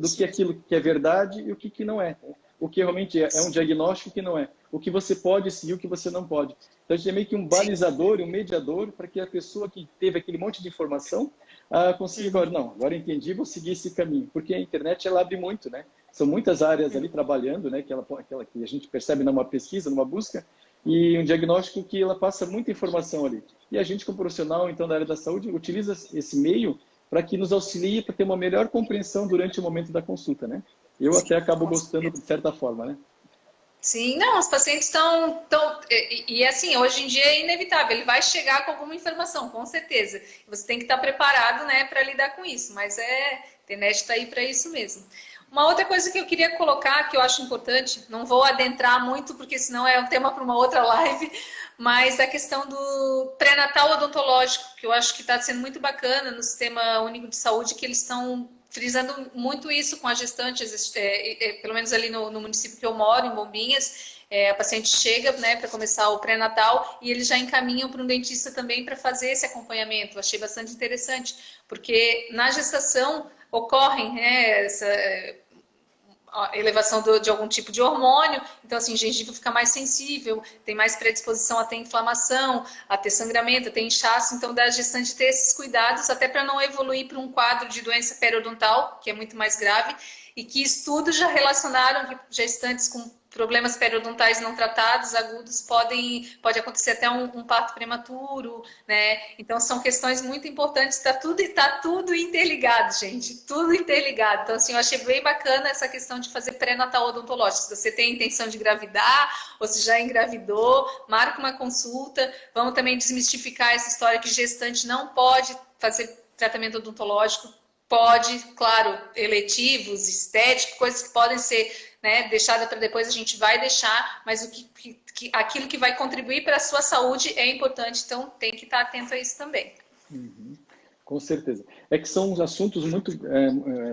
que é verdade e o que não é. O que realmente é um diagnóstico e o que não é. O que você pode seguir e o que você não pode. Então, a gente é meio que um balizador, um mediador, para que a pessoa que teve aquele monte de informação consiga agora, não, agora eu entendi, vou seguir esse caminho. Porque a internet, ela abre muito, né? São muitas áreas ali trabalhando, né? Aquela que a gente percebe numa pesquisa, numa busca, e um diagnóstico que ela passa muita informação ali. E a gente, como profissional, então, da área da saúde, utiliza esse meio para que nos auxilie para ter uma melhor compreensão durante o momento da consulta, né? Eu até acabo gostando de certa forma, né? Sim, não, os pacientes estão... E assim, hoje em dia é inevitável, ele vai chegar com alguma informação, com certeza. Você tem que estar preparado, né, para lidar com isso, mas a internet está aí para isso mesmo. Uma outra coisa que eu queria colocar, que eu acho importante, não vou adentrar muito, porque senão é um tema para uma outra live, mas a questão do pré-natal odontológico, que eu acho que está sendo muito bacana no Sistema Único de Saúde, que eles estão frisando muito isso com as gestantes, pelo menos ali no município que eu moro, em Bombinhas, a paciente chega, né, para começar o pré-natal e eles já encaminham para um dentista também para fazer esse acompanhamento. Eu achei bastante interessante, porque na gestação ocorrem, né, essa a elevação de algum tipo de hormônio, então assim, o gengiva fica mais sensível, tem mais predisposição a ter inflamação, a ter sangramento, a ter inchaço, então da gestante ter esses cuidados, até para não evoluir para um quadro de doença periodontal, que é muito mais grave, e que estudos já relacionaram que gestantes com problemas periodontais não tratados, agudos, pode acontecer até um parto prematuro, né? Então são questões muito importantes, tá tudo interligado, gente, tudo interligado. Então assim, eu achei bem bacana essa questão de fazer pré-natal odontológico. Se você tem a intenção de engravidar, ou se já engravidou, marca uma consulta. Vamos também desmistificar essa história que gestante não pode fazer tratamento odontológico. Pode, claro, eletivos, estéticos, coisas que podem ser, né, deixadas para depois, a gente vai deixar, mas aquilo que vai contribuir para a sua saúde é importante, então tem que estar atento a isso também. Uhum. Com certeza. É que são assuntos muito,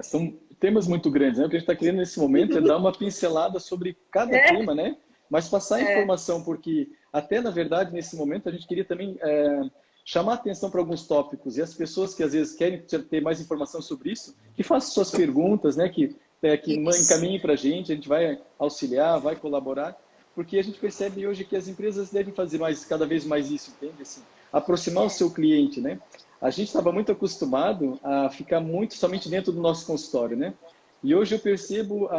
são temas muito grandes, né? O que a gente está querendo nesse momento é dar uma pincelada sobre cada tema, né? Mas passar informação, porque até, na verdade, nesse momento, a gente queria também chamar atenção para alguns tópicos, e as pessoas que às vezes querem ter mais informação sobre isso, que façam suas perguntas, né, que encaminhem para a gente vai auxiliar, vai colaborar, porque a gente percebe hoje que as empresas devem fazer cada vez mais isso, entende? Assim, aproximar o seu cliente, né? A gente estava muito acostumado a ficar muito somente dentro do nosso consultório, né? E hoje eu percebo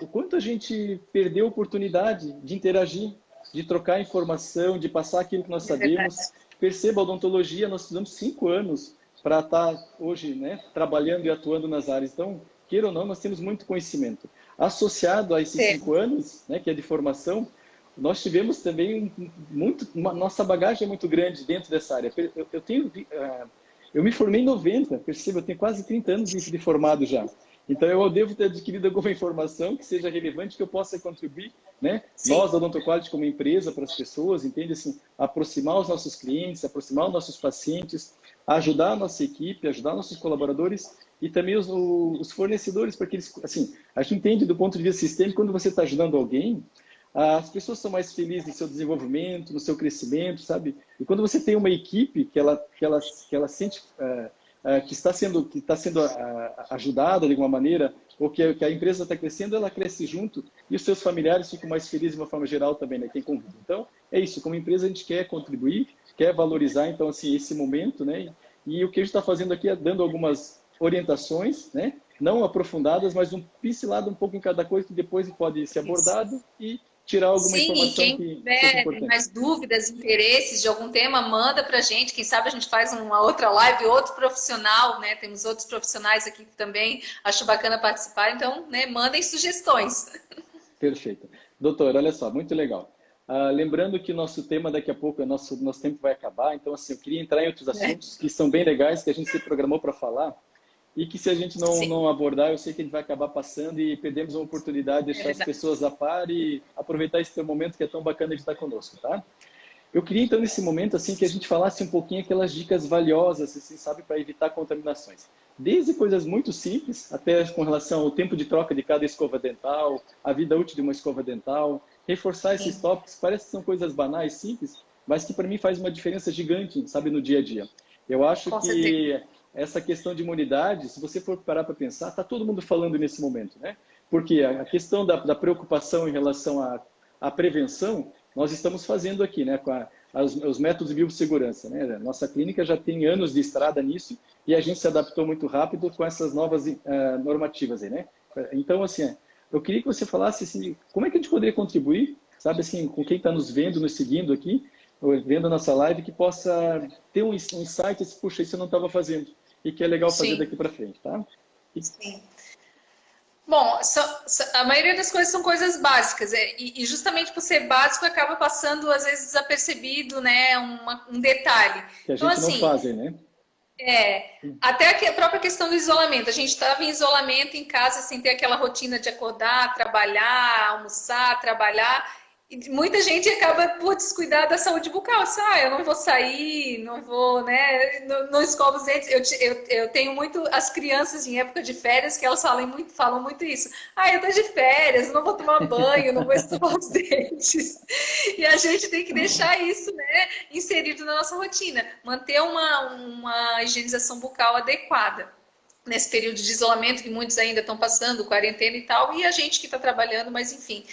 o quanto a gente perdeu a oportunidade de interagir, de trocar informação, de passar aquilo que nós sabemos. Perceba, a odontologia, nós precisamos 5 anos para estar hoje, né, trabalhando e atuando nas áreas. Então, queira ou não, nós temos muito conhecimento. Associado a esses 5 anos, né, que é de formação, nós tivemos também nossa bagagem é muito grande dentro dessa área. Eu me formei em 90, perceba, eu tenho quase 30 anos de formado já. Então, eu devo ter adquirido alguma informação que seja relevante, que eu possa contribuir, né? Nós, da Odontoquality, como empresa, para as pessoas, entende? Assim, aproximar os nossos clientes, aproximar os nossos pacientes, ajudar a nossa equipe, ajudar nossos colaboradores e também os fornecedores, para que eles, assim, a gente entende do ponto de vista sistêmico, quando você está ajudando alguém, as pessoas são mais felizes no seu desenvolvimento, no seu crescimento, sabe? E quando você tem uma equipe que ela sente que está sendo ajudada de alguma maneira, ou que a empresa está crescendo, ela cresce junto e os seus familiares ficam mais felizes de uma forma geral também, né? Quem convive. Então, é isso. Como empresa, a gente quer contribuir, quer valorizar, então, assim, esse momento, né? E o que a gente está fazendo aqui é dando algumas orientações, né? Não aprofundadas, mas um pincelado um pouco em cada coisa que depois pode ser abordado e tirar alguma informação quem que tiver seja importante. mais dúvidas, interesses de algum tema, manda pra gente. Quem sabe a gente faz uma outra live, outro profissional, né? Temos outros profissionais aqui que também acho bacana participar, então, né, mandem sugestões. Perfeito. Doutor, olha só, muito legal. Lembrando que o nosso tema daqui a pouco, nosso tempo vai acabar, então assim, eu queria entrar em outros assuntos que são bem legais, que a gente se programou para falar, e que se a gente não abordar, eu sei que a gente vai acabar passando e perdemos uma oportunidade de deixar as pessoas a par e aproveitar esse teu momento que é tão bacana de estar conosco, tá? Eu queria então nesse momento assim que a gente falasse um pouquinho aquelas dicas valiosas, assim, sabe, para evitar contaminações. Desde coisas muito simples, até com relação ao tempo de troca de cada escova dental, a vida útil de uma escova dental, reforçar esses tópicos, parece que são coisas banais, simples, mas que para mim faz uma diferença gigante, sabe, no dia a dia. Eu acho que essa questão de imunidade, se você for parar para pensar, está todo mundo falando nesse momento, né? Porque a questão da preocupação em relação à prevenção, nós estamos fazendo aqui, né? Com os métodos de biossegurança, né? Nossa clínica já tem anos de estrada nisso e a gente se adaptou muito rápido com essas novas normativas aí, né? Então, assim, eu queria que você falasse assim, como é que a gente poderia contribuir, sabe, assim, com quem está nos vendo, nos seguindo aqui, vendo a nossa live, que possa ter um insight, puxa, isso eu não estava fazendo, e que é legal fazer daqui para frente, tá? Sim. Bom, a maioria das coisas são coisas básicas, e justamente por ser básico acaba passando, às vezes, desapercebido, né, um detalhe. Que a gente não faz, né? Até a própria questão do isolamento. A gente estava em isolamento em casa sem ter aquela rotina de acordar, trabalhar, almoçar, trabalhar. E muita gente acaba por descuidar da saúde bucal. Eu não vou sair, não vou, né? Não escovo os dentes. Eu tenho muito as crianças em época de férias que elas falam muito isso. Eu tô de férias, não vou tomar banho, não vou escovar os dentes. E a gente tem que deixar isso, né, inserido na nossa rotina. Manter uma higienização bucal adequada nesse período de isolamento que muitos ainda estão passando, quarentena e tal, e a gente que está trabalhando, mas enfim.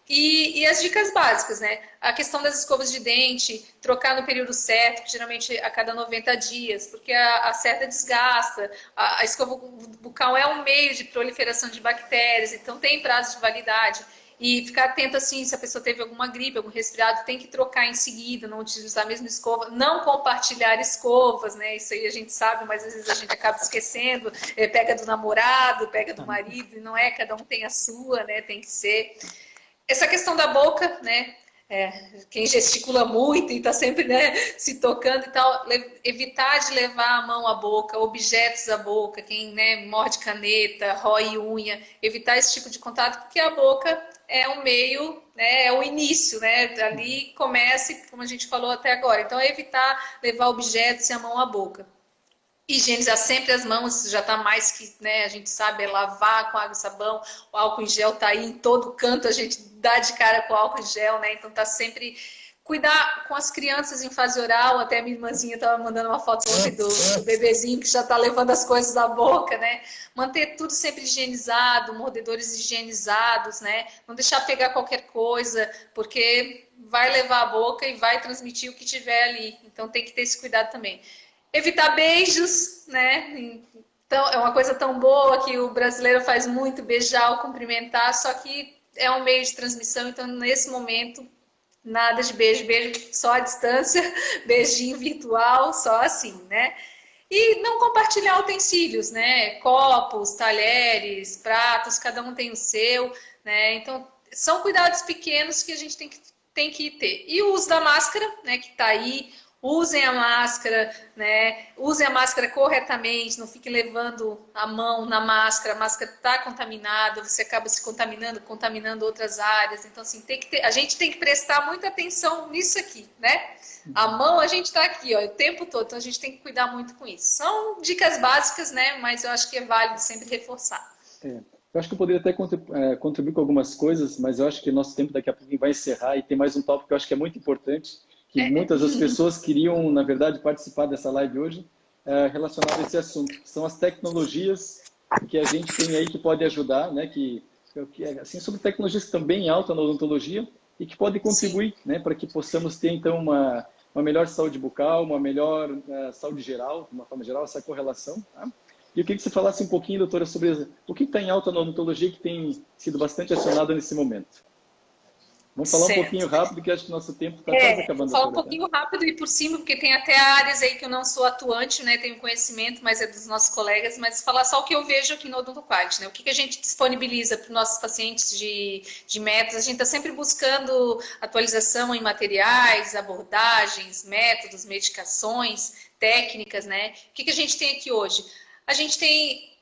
E as dicas básicas, né? A questão das escovas de dente, trocar no período certo, que geralmente a cada 90 dias, porque a cerda desgasta. A escova bucal é um meio de proliferação de bactérias, então tem prazo de validade. E ficar atento assim, se a pessoa teve alguma gripe, algum resfriado, tem que trocar em seguida, não utilizar a mesma escova, não compartilhar escovas, né? Isso aí a gente sabe, mas às vezes a gente acaba esquecendo, pega do namorado, pega do marido, e não é, cada um tem a sua, né? Tem que ser. Essa questão da boca, né? Quem gesticula muito e está sempre, né, se tocando e tal, evitar de levar a mão à boca, objetos à boca, quem, né, morde caneta, rói unha, evitar esse tipo de contato, porque a boca é um meio, né, é o início, né? Ali começa, como a gente falou até agora. Então, evitar levar objetos e a mão à boca. Higienizar sempre as mãos, já está mais que, né, a gente sabe, lavar com água e sabão, o álcool em gel está aí em todo canto, a gente dá de cara com o álcool em gel, né, então tá sempre... Cuidar com as crianças em fase oral, até a minha irmãzinha estava mandando uma foto ontem do bebezinho que já está levando as coisas da boca, né, manter tudo sempre higienizado, mordedores higienizados, né, não deixar pegar qualquer coisa, porque vai levar a boca e vai transmitir o que tiver ali, então tem que ter esse cuidado também. Evitar beijos, né? Então, é uma coisa tão boa que o brasileiro faz muito, beijar ou cumprimentar, só que é um meio de transmissão, então nesse momento, nada de beijo, beijo só à distância, beijinho virtual, só assim, né? E não compartilhar utensílios, né? Copos, talheres, pratos, cada um tem o seu, né? Então, são cuidados pequenos que a gente tem que ter. E o uso da máscara, né? Que tá aí. Usem a máscara, né? Usem a máscara corretamente, não fiquem levando a mão na máscara, a máscara está contaminada, você acaba se contaminando outras áreas. Então, assim, a gente tem que prestar muita atenção nisso aqui, né? A mão, a gente está aqui, ó, o tempo todo, então a gente tem que cuidar muito com isso. São dicas básicas, né? Mas eu acho que é válido sempre reforçar. Eu acho que eu poderia até contribuir com algumas coisas, mas eu acho que nosso tempo daqui a pouco vai encerrar e tem mais um tópico que eu acho que é muito importante, que muitas das pessoas queriam, na verdade, participar dessa live hoje, relacionado a esse assunto. São as tecnologias que a gente tem aí que pode ajudar, né? Assim, sobre tecnologias também em alta na odontologia e que podem contribuir, né, para que possamos ter, então, uma melhor saúde bucal, uma melhor saúde geral, de uma forma geral, essa correlação. Tá? E eu queria que você falasse um pouquinho, doutora, sobre o que está em alta na odontologia que tem sido bastante acionado nesse momento. Vamos falar um pouquinho rápido, que acho que o nosso tempo está quase acabando. Falar um pouquinho rápido e por cima, porque tem até áreas aí que eu não sou atuante, né? Tenho conhecimento, mas é dos nossos colegas, mas falar só o que eu vejo aqui no OdontoQuality, né? O que a gente disponibiliza para os nossos pacientes de métodos. A gente está sempre buscando atualização em materiais, abordagens, métodos, medicações, técnicas, né? O que a gente tem aqui hoje? A gente tem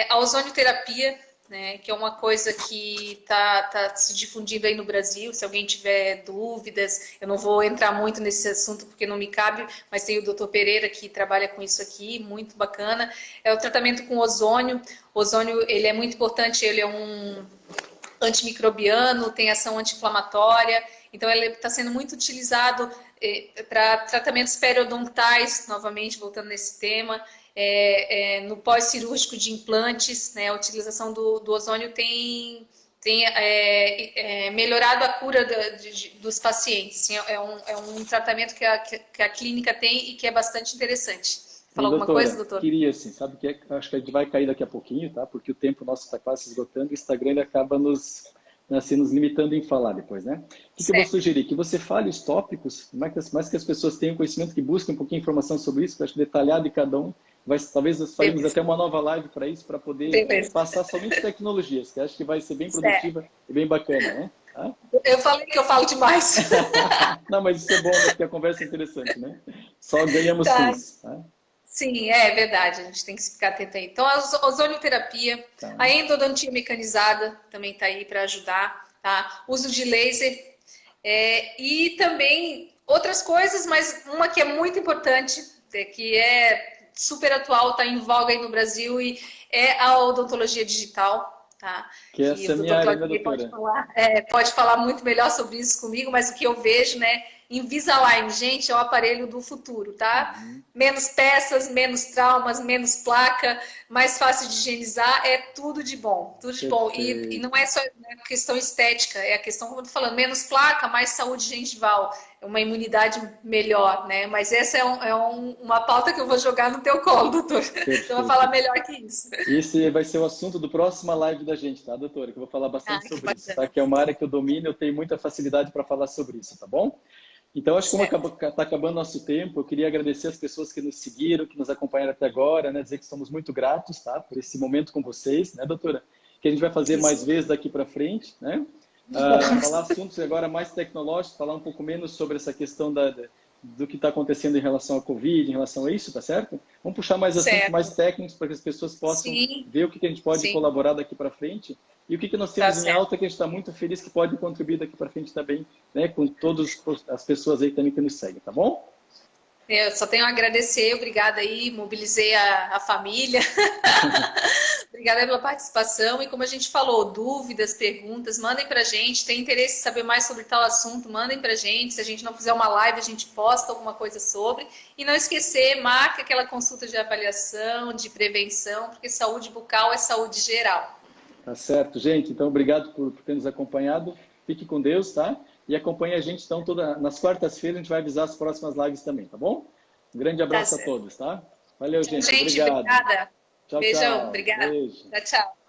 a ozonioterapia, né, que é uma coisa que está se difundindo aí no Brasil. Se alguém tiver dúvidas, eu não vou entrar muito nesse assunto porque não me cabe, mas tem o Dr. Pereira que trabalha com isso aqui, muito bacana. É o tratamento com ozônio. O ozônio, ele é muito importante, ele é um antimicrobiano, tem ação anti-inflamatória, então ele está sendo muito utilizado para tratamentos periodontais, novamente, voltando nesse tema. No pós-cirúrgico de implantes, né, a utilização do ozônio tem melhorado a cura dos pacientes. É um tratamento que a clínica tem e que é bastante interessante. Falar alguma coisa, doutor? Queria, sim. Sabe que acho que a gente vai cair daqui a pouquinho, tá? Porque o tempo nosso está quase se esgotando e o Instagram ele acaba nos limitando em falar depois, né? O que eu vou sugerir? Que você fale os tópicos, mais que as pessoas tenham conhecimento, que busquem um pouquinho de informação sobre isso, que eu acho detalhado de cada um. Talvez nós faremos até uma nova live para isso, para poder passar somente tecnologias, que acho que vai ser bem produtiva e bem bacana, né? Tá? Eu falei que eu falo demais. Não, mas isso é bom, né? Porque a conversa é interessante, né? Só ganhamos com isso. Tá? Sim, é verdade, a gente tem que ficar atento aí. Então, a ozonioterapia, Tá. a endodontia mecanizada também está aí para ajudar, tá? Uso de laser e também outras coisas, mas uma que é muito importante, que é super atual, está em voga aí no Brasil, e é a odontologia digital, tá? Que essa é a o minha doutor área, né, Claudio doutora? pode falar muito melhor sobre isso comigo, mas o que eu vejo, né? Invisalign, gente, é o aparelho do futuro, tá? Uhum. Menos peças, menos traumas, menos placa, mais fácil de higienizar, é tudo de bom, tudo de bom. E não Perfeito. é só questão estética, é a questão, como eu tô falando, menos placa, mais saúde gengival, é uma imunidade melhor, né? Mas essa uma pauta que eu vou jogar no teu colo, doutor. Eu vou falar Perfeito. melhor que isso. Esse vai ser o assunto do próxima live da gente, tá, doutora? Que eu vou falar Ah, bastante que sobre isso, bacana. tá? Que é uma área que eu domino, eu tenho muita facilidade para falar sobre isso, tá bom? Então, acho que como Certo. está acabando nosso tempo, eu queria agradecer as pessoas que nos seguiram, que nos acompanharam até agora, né? Dizer que somos muito gratos, tá? Por esse momento com vocês, né, doutora? Que a gente vai fazer mais Isso. vezes daqui para frente, né? Falar assuntos agora mais tecnológicos, falar um pouco menos sobre essa questão do que está acontecendo em relação à Covid, em relação a isso, tá certo? Vamos puxar mais assuntos mais Certo. técnicos para que as pessoas possam Sim, ver o que a gente pode sim, colaborar daqui para frente e o que nós tá temos em certo. alta que a gente está muito feliz que pode contribuir daqui para frente também, né? Com todas as pessoas aí também que nos seguem, tá bom? Eu só tenho a agradecer, obrigada aí, mobilizei a família. Obrigada pela participação e como a gente falou, dúvidas, perguntas, mandem pra gente. Tem interesse em saber mais sobre tal assunto, mandem pra gente. Se a gente não fizer uma live, a gente posta alguma coisa sobre. E não esquecer, marque aquela consulta de avaliação, de prevenção, porque saúde bucal é saúde geral. Tá certo, gente. Então, obrigado por ter nos acompanhado. Fique com Deus, tá? E acompanhe a gente, então, nas quartas-feiras a gente vai avisar as próximas lives também, tá bom? Um grande Tá abraço a certo. todos, tá? Valeu, gente. Gente, Obrigado. obrigada. Tchau, Beijão, tchau. obrigada. Beijo. Tchau, tchau.